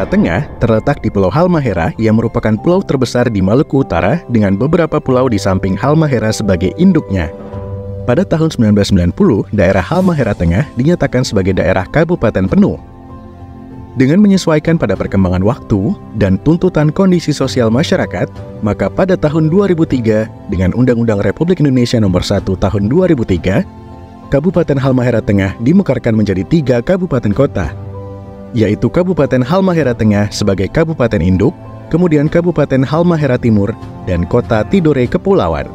Halmahera Tengah terletak di Pulau Halmahera yang merupakan pulau terbesar di Maluku Utara dengan beberapa pulau di samping Halmahera sebagai induknya. Pada tahun 1990, daerah Halmahera Tengah dinyatakan sebagai daerah kabupaten penuh. Dengan menyesuaikan pada perkembangan waktu dan tuntutan kondisi sosial masyarakat, maka pada tahun 2003 dengan Undang-Undang Republik Indonesia Nomor 1 Tahun 2003, Kabupaten Halmahera Tengah dimekarkan menjadi 3 kabupaten kota, yaitu Kabupaten Halmahera Tengah sebagai kabupaten induk, kemudian Kabupaten Halmahera Timur, dan Kota Tidore Kepulauan.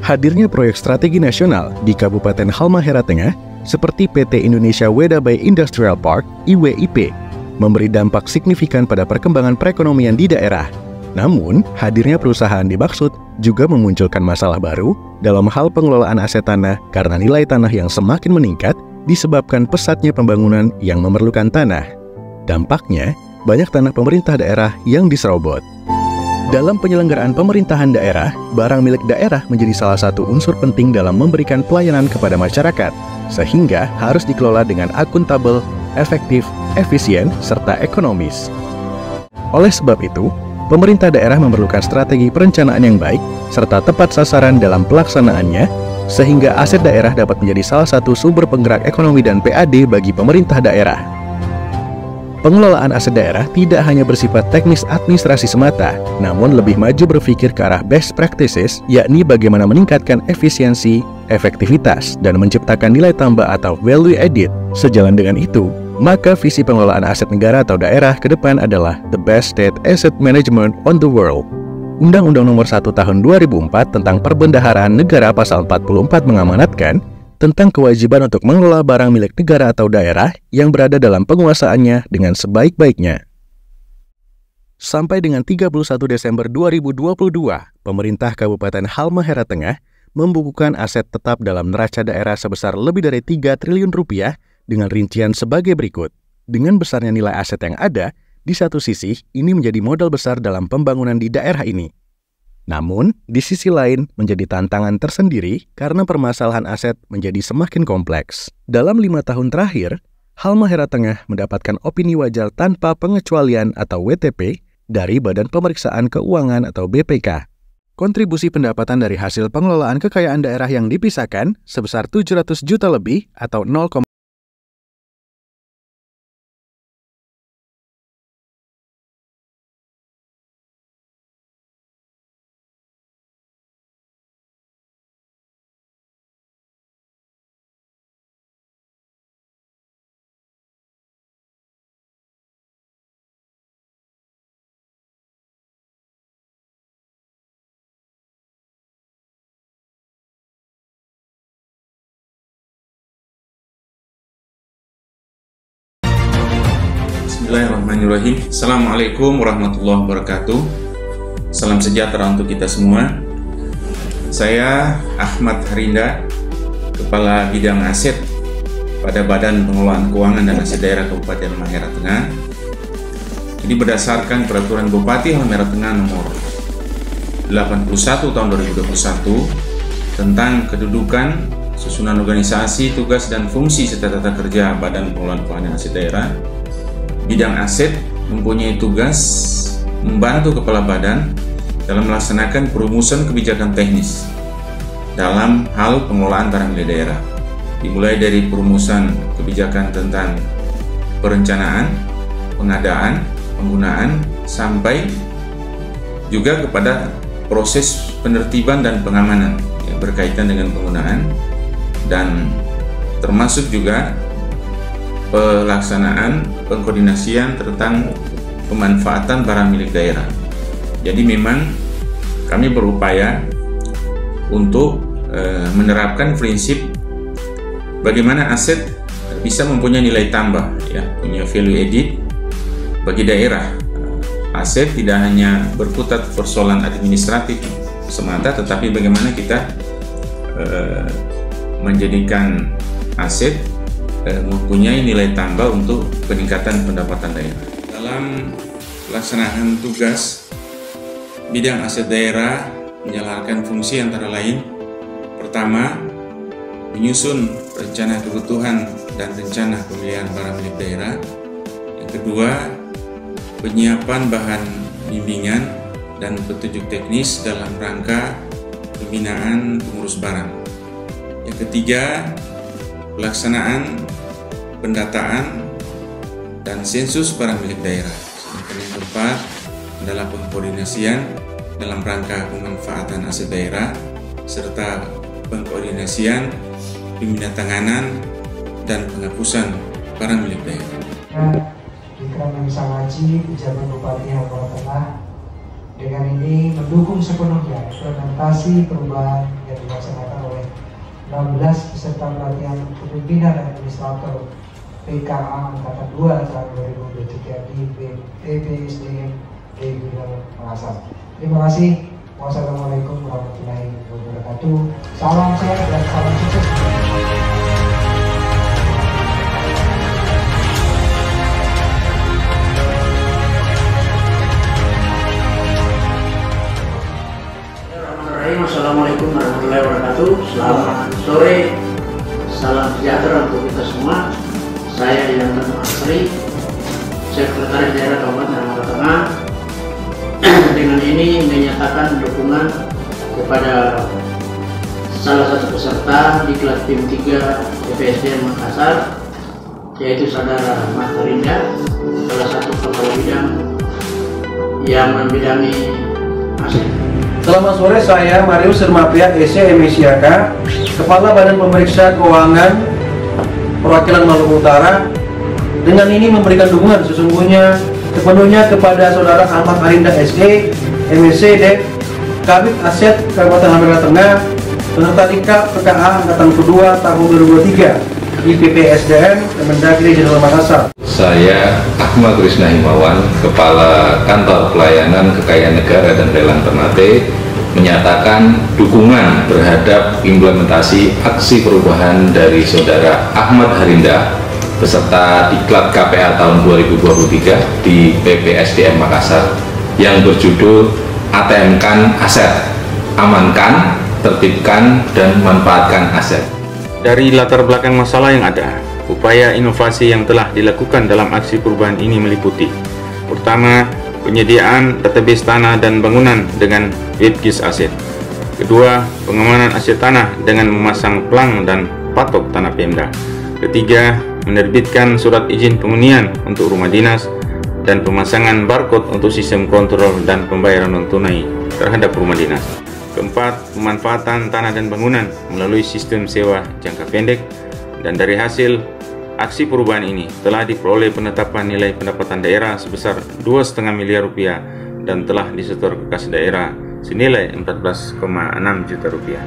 Hadirnya proyek strategi nasional di Kabupaten Halmahera Tengah seperti PT Indonesia Weda Bay Industrial Park (IWIP) memberi dampak signifikan pada perkembangan perekonomian di daerah. Namun, hadirnya perusahaan dimaksud juga memunculkan masalah baru dalam hal pengelolaan aset tanah karena nilai tanah yang semakin meningkat disebabkan pesatnya pembangunan yang memerlukan tanah. Dampaknya, banyak tanah pemerintah daerah yang diserobot. Dalam penyelenggaraan pemerintahan daerah, barang milik daerah menjadi salah satu unsur penting dalam memberikan pelayanan kepada masyarakat, sehingga harus dikelola dengan akuntabel, efektif, efisien, serta ekonomis. Oleh sebab itu, pemerintah daerah memerlukan strategi perencanaan yang baik, serta tepat sasaran dalam pelaksanaannya, sehingga aset daerah dapat menjadi salah satu sumber penggerak ekonomi dan PAD bagi pemerintah daerah. Pengelolaan aset daerah tidak hanya bersifat teknis administrasi semata, namun lebih maju berpikir ke arah best practices, yakni bagaimana meningkatkan efisiensi, efektivitas, dan menciptakan nilai tambah atau value added. Sejalan dengan itu, maka visi pengelolaan aset negara atau daerah ke depan adalah the best state asset management on the world. Undang-Undang Nomor 1 Tahun 2004 tentang Perbendaharaan Negara Pasal 44 mengamanatkan tentang kewajiban untuk mengelola barang milik negara atau daerah yang berada dalam penguasaannya dengan sebaik-baiknya. Sampai dengan 31 Desember 2022, pemerintah Kabupaten Halmahera Tengah membukukan aset tetap dalam neraca daerah sebesar lebih dari 3 triliun rupiah dengan rincian sebagai berikut. Dengan besarnya nilai aset yang ada, di satu sisi ini menjadi modal besar dalam pembangunan di daerah ini. Namun, di sisi lain menjadi tantangan tersendiri karena permasalahan aset menjadi semakin kompleks. Dalam 5 tahun terakhir, Halmahera Tengah mendapatkan opini wajar tanpa pengecualian atau WTP dari Badan Pemeriksaan Keuangan atau BPK. Kontribusi pendapatan dari hasil pengelolaan kekayaan daerah yang dipisahkan sebesar 700 juta lebih atau 0,. Bismillahirrahmanirrahim. Assalamualaikum warahmatullahi wabarakatuh. Salam sejahtera untuk kita semua. Saya Ahmad Harinda, Kepala Bidang Aset pada Badan Pengelolaan Keuangan dan Aset Daerah Kabupaten Halmahera Tengah. Ini berdasarkan Peraturan Bupati Halmahera Tengah Nomor 81 Tahun 2021 tentang kedudukan, susunan organisasi, tugas dan fungsi serta tata kerja Badan Pengelolaan Keuangan dan Aset Daerah. Bidang aset mempunyai tugas membantu kepala badan dalam melaksanakan perumusan kebijakan teknis dalam hal pengelolaan barang milik daerah, dimulai dari perumusan kebijakan tentang perencanaan, pengadaan, penggunaan, sampai juga kepada proses penertiban dan pengamanan yang berkaitan dengan penggunaan, dan termasuk juga pelaksanaan pengkoordinasian tentang pemanfaatan barang milik daerah. Jadi memang kami berupaya untuk menerapkan prinsip bagaimana aset bisa mempunyai nilai tambah, ya, punya value added bagi daerah. Aset tidak hanya berkutat persoalan administratif semata, tetapi bagaimana kita menjadikan aset mempunyai nilai tambah untuk peningkatan pendapatan daerah. Dalam pelaksanaan tugas, bidang aset daerah menjalankan fungsi antara lain: pertama, menyusun rencana kebutuhan dan rencana pemilihan barang milik daerah. Yang kedua, penyiapan bahan bimbingan dan petunjuk teknis dalam rangka pembinaan pengurus barang. Yang ketiga, pelaksanaan pendataan dan sensus barang milik daerah. Sedangkan yang keempat adalah pengkoordinasian dalam rangka pemanfaatan aset daerah serta pengkoordinasian pembinatanganan dan penghapusan barang milik daerah. Ikram Sawaji, Pejabat Bupati Hambura Tengah, dengan ini mendukung sepenuhnya implementasi perubahan yang dilaksanakan oleh 16 peserta pelatihan kepemimpinan administrator PKA Angkatan 2 tahun 2023 di PPSDM di Bidang Makassar. Terima kasih. Wassalamualaikum warahmatullahi wabarakatuh. Salam sehat dan salam sukses. Assalamualaikum warahmatullahi wabarakatuh. Selamat sore, salam sejahtera untuk kita semua. Saya Yantan Asri, Sekretaris Daerah Kabupaten Hambura Tengah. Dengan ini menyatakan dukungan kepada salah satu peserta di kelas tim 3 PPSDM Makassar, yaitu Saudara Mas Harinda, salah satu kepala bidang yang membidangi aset. Selamat sore, saya Marius Sermapria SC MSIAK, Kepala Badan Pemeriksa Keuangan Perwakilan Maluku Utara. Dengan ini memberikan dukungan sesungguhnya sepenuhnya kepada Saudara Ahmad Harinda SE, MSc Dep Kabid Aset Kabupaten Hambura Tengah, peserta Dikap PKA Angkatan Kedua tahun 2023 di PPSDM Kemendagri Jenderal Makassar. Saya Ahmad Krisna Himawan, Kepala Kantor Pelayanan Kekayaan Negara dan Lelang Ternate, menyatakan dukungan terhadap implementasi aksi perubahan dari Saudara Ahmad Harinda beserta Diklat KPA tahun 2023 di PPSDM Makassar yang berjudul ATM-kan aset, amankan, tertibkan, dan manfaatkan aset. Dari latar belakang masalah yang ada, upaya inovasi yang telah dilakukan dalam aksi perubahan ini meliputi: pertama, penyediaan database tanah dan bangunan dengan WebGIS aset. Kedua, pengamanan aset tanah dengan memasang plang dan patok tanah Pemda. Ketiga, menerbitkan surat izin penghunian untuk rumah dinas dan pemasangan barcode untuk sistem kontrol dan pembayaran non-tunai terhadap rumah dinas. Keempat, pemanfaatan tanah dan bangunan melalui sistem sewa jangka pendek, dan dari hasil aksi perubahan ini telah diperoleh penetapan nilai pendapatan daerah sebesar 2,5 miliar rupiah dan telah disetor ke kas daerah senilai 14,6 juta rupiah.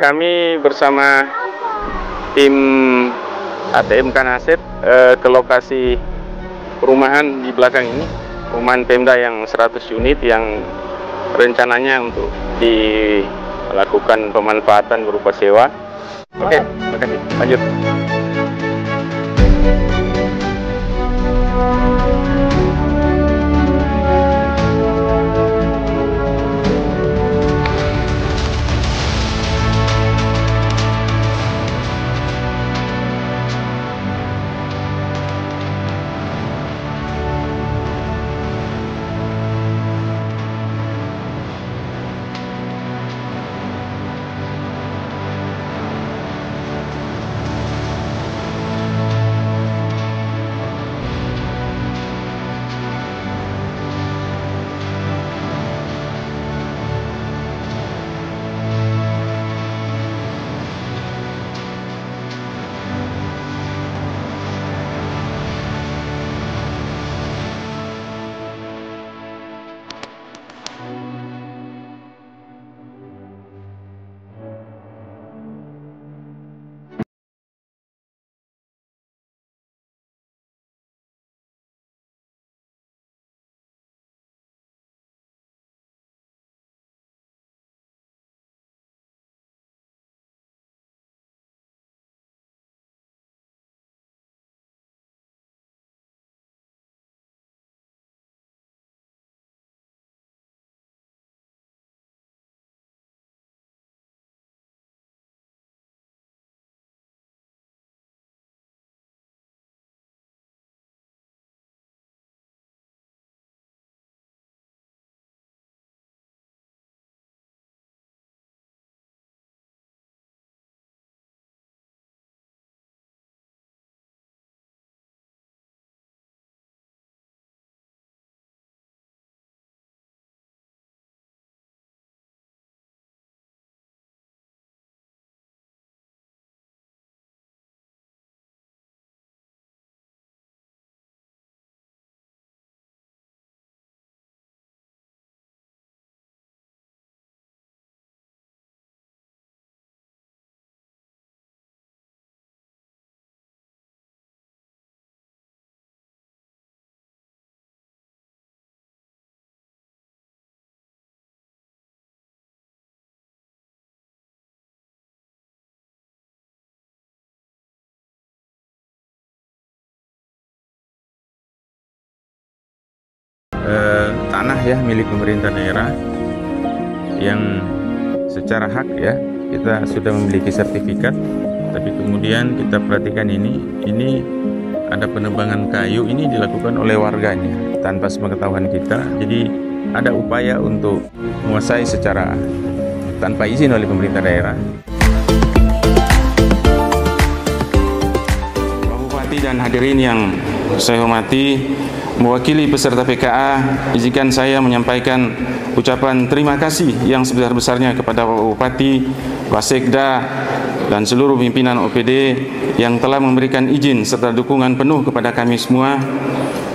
kami bersama tim ATM Kanaset ke lokasi perumahan di belakang ini, perumahan Pemda yang 100 unit yang rencananya untuk dilakukan pemanfaatan berupa sewa. Oke, terima kasih. Lanjut. Tanah ya milik pemerintah daerah yang secara hak ya kita sudah memiliki sertifikat, tapi kemudian kita perhatikan ini ada penebangan kayu, ini dilakukan oleh warganya tanpa sepengetahuan kita, jadi ada upaya untuk menguasai secara tanpa izin oleh pemerintah daerah. Pak Bupati dan hadirin yang saya hormati, mewakili peserta PKA, izinkan saya menyampaikan ucapan terima kasih yang sebesar-besarnya kepada Bapak Bupati, Wasekda, dan seluruh pimpinan OPD yang telah memberikan izin serta dukungan penuh kepada kami semua,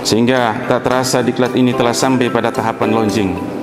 sehingga tak terasa diklat ini telah sampai pada tahapan launching.